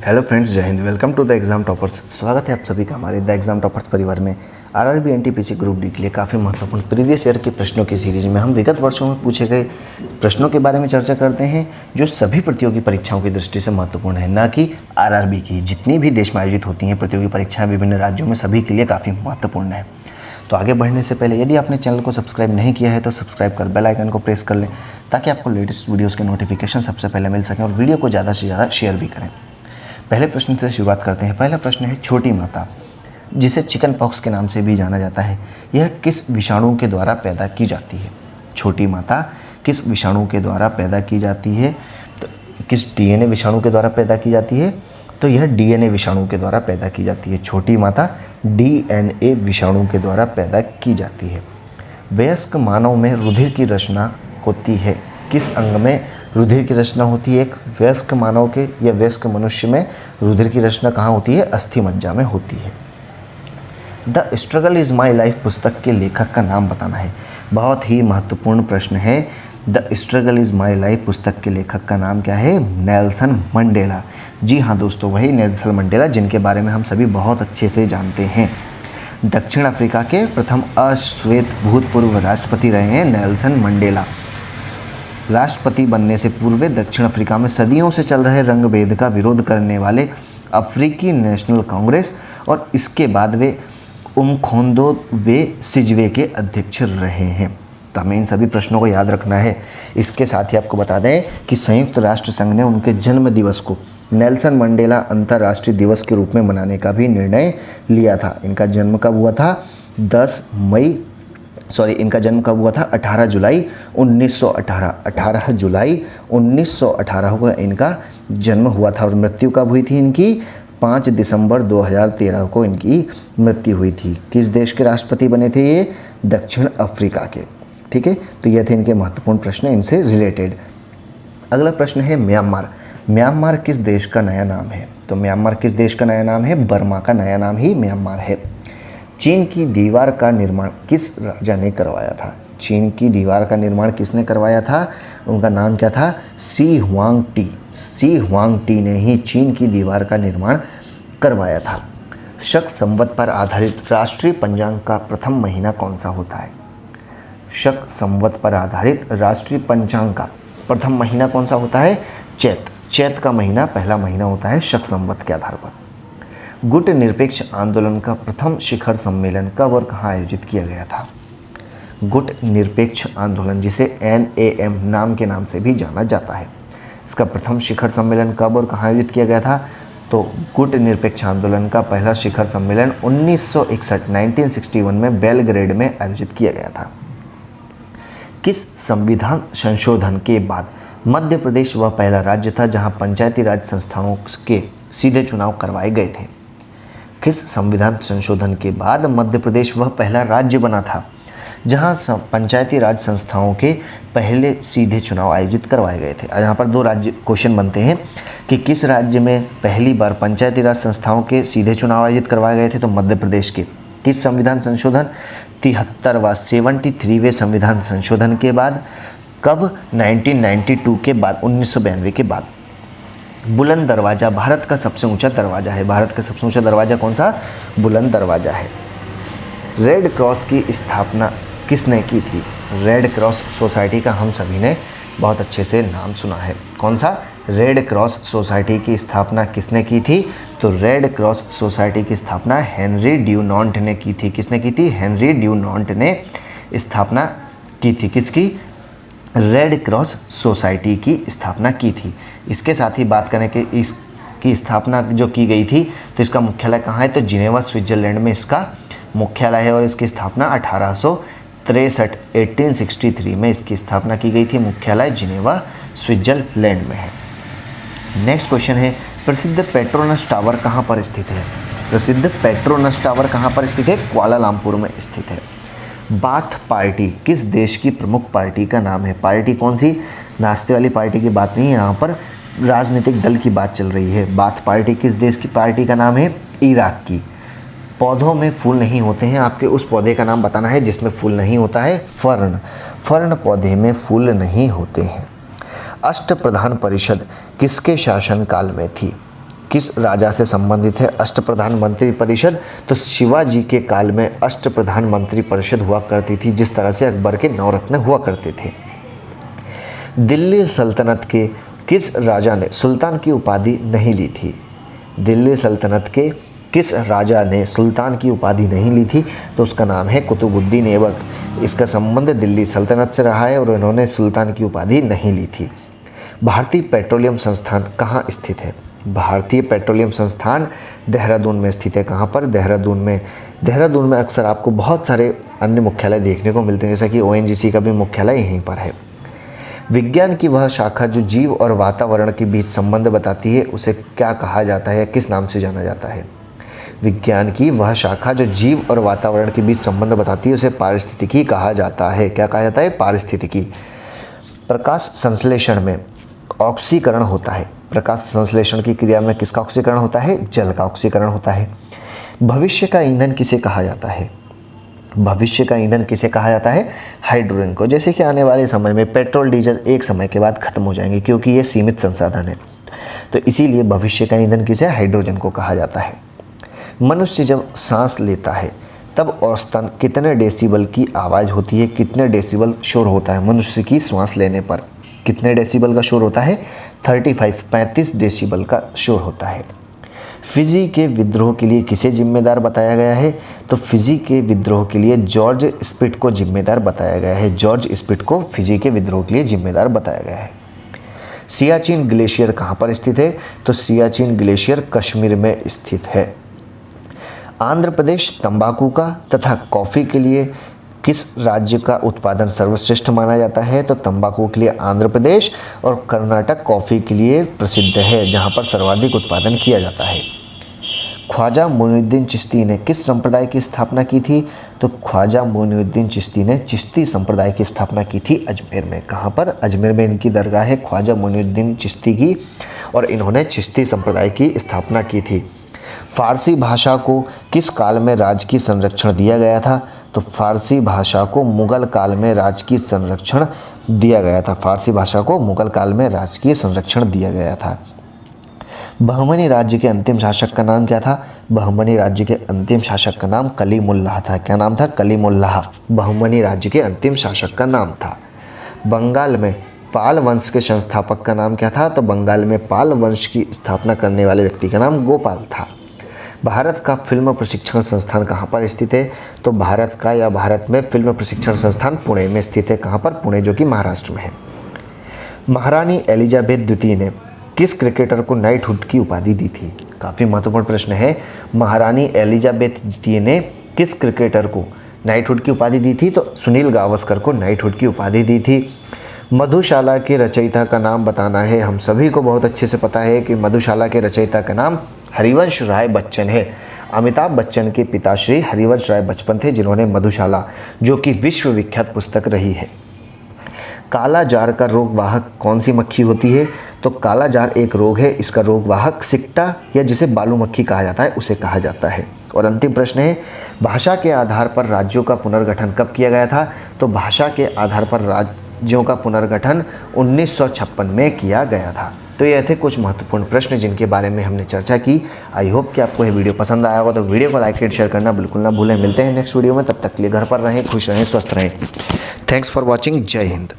Hello friends, जय Hind. Welcome to the exam toppers. स्वागत है आप सभी का हमारे द एग्जाम टॉपर्स परिवार में। आरआरबी एनटीपीसी ग्रुप डी के लिए काफ़ी महत्वपूर्ण प्रीवियस ईयर के प्रश्नों की सीरीज में हम विगत वर्षों में पूछे गए प्रश्नों के बारे में चर्चा करते हैं, जो सभी प्रतियोगी परीक्षाओं की दृष्टि से महत्वपूर्ण है, न कि आरआरबी की। जितनी भी देश में आयोजित होती हैं प्रतियोगी परीक्षाएं विभिन्न राज्यों में, सभी के लिए काफ़ी महत्वपूर्ण है। तो आगे बढ़ने से पहले यदि आपने चैनल को सब्सक्राइब नहीं किया है तो सब्सक्राइब कर बेल आइकन को प्रेस कर लें, ताकि आपको लेटेस्ट वीडियोस के नोटिफिकेशन सबसे पहले मिल सकें और वीडियो को ज़्यादा से ज़्यादा शेयर भी करें। पहले प्रश्न से शुरुआत करते हैं। पहला प्रश्न है, छोटी माता, जिसे चिकन पॉक्स के नाम से भी जाना जाता है, यह किस विषाणु के द्वारा पैदा की जाती है? छोटी माता किस विषाणु के द्वारा पैदा की जाती है? तो किस डीएनए विषाणु के द्वारा पैदा की जाती है? तो यह डीएनए विषाणु के द्वारा पैदा की जाती है। छोटी माता डीएनए विषाणु के द्वारा पैदा की जाती है। वयस्क मानव में रुधिर की रचना होती है। किस अंग में रुधिर की रचना होती है? एक वयस्क मानव के या वयस्क मनुष्य में रुधिर की रचना कहाँ होती है? अस्थि मज्जा में होती है। The struggle is my life पुस्तक के लेखक का नाम बताना है। बहुत ही महत्वपूर्ण प्रश्न है। The struggle is my life पुस्तक के लेखक का नाम क्या है? Nelson Mandela. जी हाँ दोस्तों, वही नेल्सन मंडेला जिनके बारे में हम सभी बहुत अच्छे से जानते हैं। दक्षिण अफ्रीका के प्रथम अश्वेत भूतपूर्व राष्ट्रपति रहे हैं नेल्सन मंडेला। राष्ट्रपति बनने से पूर्व दक्षिण अफ्रीका में सदियों से चल रहे रंगभेद का विरोध करने वाले अफ्रीकी नेशनल कांग्रेस और इसके बाद वे उमखोंदो वे सिजवे के अध्यक्ष रहे हैं। तो हमें इन सभी प्रश्नों को याद रखना है। इसके साथ ही आपको बता दें कि संयुक्त राष्ट्र संघ ने उनके जन्म दिवस को नेल्सन मंडेला अंतर्राष्ट्रीय दिवस के रूप में मनाने का भी निर्णय लिया था। इनका जन्म कब हुआ था? 18 जुलाई 1918। 18 जुलाई 1918 को इनका जन्म हुआ था और मृत्यु कब हुई थी इनकी? 5 दिसंबर 2013 को इनकी मृत्यु हुई थी। किस देश के राष्ट्रपति बने थे ये? दक्षिण अफ्रीका के। ठीक है, तो ये थे इनके महत्वपूर्ण प्रश्न इनसे रिलेटेड। अगला प्रश्न है, म्यांमार। म्यांमार किस देश का नया नाम है? तो म्यांमार किस देश का नया नाम है? बर्मा का नया नाम ही म्यांमार है। चीन की दीवार का निर्माण किस राजा ने करवाया था? चीन की दीवार का निर्माण किसने करवाया था? उनका नाम क्या था? सी हुआंगटी। सी हुआंगटी ने ही चीन की दीवार का निर्माण करवाया था। शक संवत पर आधारित राष्ट्रीय पंचांग का प्रथम महीना कौन सा होता है? शक संवत पर आधारित राष्ट्रीय पंचांग का प्रथम महीना कौन सा होता है? चैत। चैत का महीना पहला महीना होता है शक संवत के आधार पर। गुट निरपेक्ष आंदोलन का प्रथम शिखर सम्मेलन कब और कहाँ आयोजित किया गया था? गुट निरपेक्ष आंदोलन, जिसे NAM नाम के नाम से भी जाना जाता है, इसका प्रथम शिखर सम्मेलन कब और कहाँ आयोजित किया गया था? तो गुट निरपेक्ष आंदोलन का पहला शिखर सम्मेलन 1961 में बेलग्रेड में आयोजित किया गया था। किस संविधान संशोधन के बाद मध्य प्रदेश वह पहला राज्य था जहां पंचायती राज संस्थाओं के सीधे चुनाव करवाए गए थे? किस संविधान संशोधन के बाद मध्य प्रदेश वह पहला राज्य बना था जहां पंचायती राज संस्थाओं के पहले सीधे चुनाव आयोजित करवाए गए थे? यहाँ पर दो राज्य क्वेश्चन बनते हैं कि किस राज्य में पहली बार पंचायती राज संस्थाओं के सीधे चुनाव आयोजित करवाए गए थे? तो मध्य प्रदेश के। किस संविधान संशोधन? 73वें संविधान संशोधन के बाद। कब? 1992 के बाद, 1992 के बाद। बुलंद दरवाज़ा भारत का सबसे ऊंचा दरवाज़ा है। भारत का सबसे ऊंचा दरवाज़ा कौन सा? बुलंद दरवाज़ा है। रेड क्रॉस की स्थापना किसने की थी? रेड क्रॉस सोसाइटी का हम सभी ने बहुत अच्छे से नाम सुना है। कौन सा? रेड क्रॉस सोसाइटी की स्थापना किसने की थी? तो रेड क्रॉस सोसाइटी की स्थापना हेनरी ड्यूनांट ने की थी। किसने की थी? हेनरी ड्यूनांट ने स्थापना की थी। किसकी? रेड क्रॉस सोसाइटी की स्थापना की थी। इसके साथ ही बात करें कि इसकी स्थापना जो की गई थी तो इसका मुख्यालय कहाँ है? तो जिनेवा स्विट्ज़रलैंड में इसका मुख्यालय है और इसकी स्थापना 1863 में इसकी स्थापना की गई थी। मुख्यालय जिनेवा स्विट्ज़रलैंड में है। नेक्स्ट क्वेश्चन है, प्रसिद्ध पेट्रोनस टावर कहाँ पर स्थित है? प्रसिद्ध पेट्रोनस टावर कहाँ पर स्थित है? कुआलालंपुर में स्थित है। बाथ पार्टी किस देश की प्रमुख पार्टी का नाम है? पार्टी कौन सी? नाश्ते वाली पार्टी की बात नहीं है, यहाँ पर राजनीतिक दल की बात चल रही है। बाथ पार्टी किस देश की पार्टी का नाम है? इराक की। पौधों में फूल नहीं होते हैं, आपके उस पौधे का नाम बताना है जिसमें फूल नहीं होता है। फर्न। फर्न पौधे में फूल नहीं होते हैं। अष्टप्रधान परिषद किसके शासनकाल में थी? किस राजा से संबंधित है अष्टप्रधान मंत्री परिषद? तो शिवाजी के काल में अष्टप्रधान मंत्री परिषद हुआ करती थी, जिस तरह से अकबर के नवरत्न हुआ करते थे। दिल्ली सल्तनत के किस राजा ने सुल्तान की उपाधि नहीं ली थी? दिल्ली सल्तनत के किस राजा ने सुल्तान की उपाधि नहीं ली थी? तो उसका नाम है कुतुबुद्दीन ऐबक। इसका संबंध दिल्ली सल्तनत से रहा है और इन्होंने सुल्तान की उपाधि नहीं ली थी। भारतीय पेट्रोलियम संस्थान कहाँ स्थित है? भारतीय पेट्रोलियम संस्थान देहरादून में स्थित है। कहाँ पर? देहरादून में। देहरादून में अक्सर आपको बहुत सारे अन्य मुख्यालय देखने को मिलते हैं, जैसा कि ONGC का भी मुख्यालय यहीं पर है। विज्ञान की वह शाखा जो जीव और वातावरण के बीच संबंध बताती है, उसे क्या कहा जाता है, किस नाम से जाना जाता है? विज्ञान की वह शाखा जो जीव और वातावरण के बीच संबंध बताती है, उसे पारिस्थितिकी कहा जाता है। क्या कहा जाता है? पारिस्थितिकी। प्रकाश संश्लेषण में ऑक्सीकरण होता है। प्रकाश संश्लेषण की क्रिया में किसका ऑक्सीकरण होता है? जल का ऑक्सीकरण होता है। भविष्य का ईंधन किसे कहा जाता है? भविष्य का ईंधन किसे कहा जाता है? हाइड्रोजन को। जैसे कि आने वाले समय में पेट्रोल डीजल एक समय के बाद खत्म हो जाएंगे, क्योंकि ये सीमित संसाधन है, तो इसीलिए भविष्य का ईंधन किसे? हाइड्रोजन को कहा जाता है। मनुष्य जब सांस लेता है तब औसतन कितने डेसिबल की आवाज़ होती है? कितने डेसिबल शोर होता है मनुष्य की सांस लेने पर? कितने डेसिबल का शोर होता है? 35 डेसिबल का शोर होता है। फिजी के विद्रोह के लिए किसे जिम्मेदार बताया गया है? तो फिजी के विद्रोह के लिए जॉर्ज स्पिट को जिम्मेदार बताया गया है। जॉर्ज स्पिट को फिजी के विद्रोह के लिए जिम्मेदार बताया गया है। सियाचिन ग्लेशियर कहाँ पर स्थित है? तो सियाचिन ग्लेशियर कश्मीर में स्थित है। आंध्र प्रदेश तंबाकू का तथा कॉफ़ी के लिए किस राज्य का उत्पादन सर्वश्रेष्ठ माना जाता है? तो तंबाकू के लिए आंध्र प्रदेश और कर्नाटक कॉफ़ी के लिए प्रसिद्ध है, जहां पर सर्वाधिक उत्पादन किया जाता है। ख्वाजा मोइनुद्दीन चिश्ती ने किस संप्रदाय की स्थापना की थी? तो ख्वाजा मोइनुद्दीन चिश्ती ने चिश्ती संप्रदाय की स्थापना की थी अजमेर में। कहाँ पर? अजमेर में इनकी दरगाह है ख्वाजा मोइनुद्दीन चिश्ती की, और इन्होंने चिश्ती संप्रदाय की स्थापना की थी। फारसी भाषा को किस काल में राजकीय संरक्षण दिया गया था? तो फारसी भाषा को मुगल काल में राजकीय संरक्षण दिया गया था। फारसी भाषा को मुगल काल में राजकीय संरक्षण दिया गया था। बहमनी राज्य के अंतिम शासक का नाम क्या था? बहमनी राज्य के अंतिम शासक का नाम कलीमुल्लाह था। क्या नाम था? कलीमुल्लाह बहमनी राज्य के अंतिम शासक का नाम था। बंगाल में पाल वंश के संस्थापक का नाम क्या था? तो बंगाल में पाल वंश की स्थापना करने वाले व्यक्ति का नाम गोपाल था। भारत का फिल्म प्रशिक्षण संस्थान कहाँ पर स्थित है? तो भारत में फिल्म प्रशिक्षण संस्थान पुणे में स्थित है। कहाँ पर? पुणे, जो कि महाराष्ट्र में है। महारानी एलिजाबेथ द्वितीय ने किस क्रिकेटर को नाइटहुड की उपाधि दी थी? काफ़ी महत्वपूर्ण प्रश्न है। महारानी एलिजाबेथ द्वितीय ने किस क्रिकेटर को नाइटहुड की उपाधि दी थी? तो सुनील गावस्कर को नाइटहुड की उपाधि दी थी। मधुशाला के रचयिता का नाम बताना है। हम सभी को बहुत अच्छे से पता है कि मधुशाला के रचयिता का नाम हरिवंश राय बच्चन है। अमिताभ बच्चन के पिताश्री हरिवंश राय बच्चन थे, जिन्होंने मधुशाला, जो कि विश्व विख्यात पुस्तक रही है। काला जार का रोगवाहक कौन सी मक्खी होती है? तो काला जार एक रोग है, इसका रोगवाहक सिक्टा या जिसे बालू मक्खी कहा जाता है, उसे कहा जाता है। और अंतिम प्रश्न है, भाषा के आधार पर राज्यों का पुनर्गठन कब किया गया था? तो भाषा के आधार पर राज्यों का पुनर्गठन 1956 में किया गया था। तो ये थे कुछ महत्वपूर्ण प्रश्न जिनके बारे में हमने चर्चा की। आई होप कि आपको ये वीडियो पसंद आया होगा, तो वीडियो को लाइक एंड शेयर करना बिल्कुल ना भूलें। मिलते हैं नेक्स्ट वीडियो में, तब तक के लिए घर पर रहें, खुश रहें, स्वस्थ रहें। Thanks for watching. जय हिंद।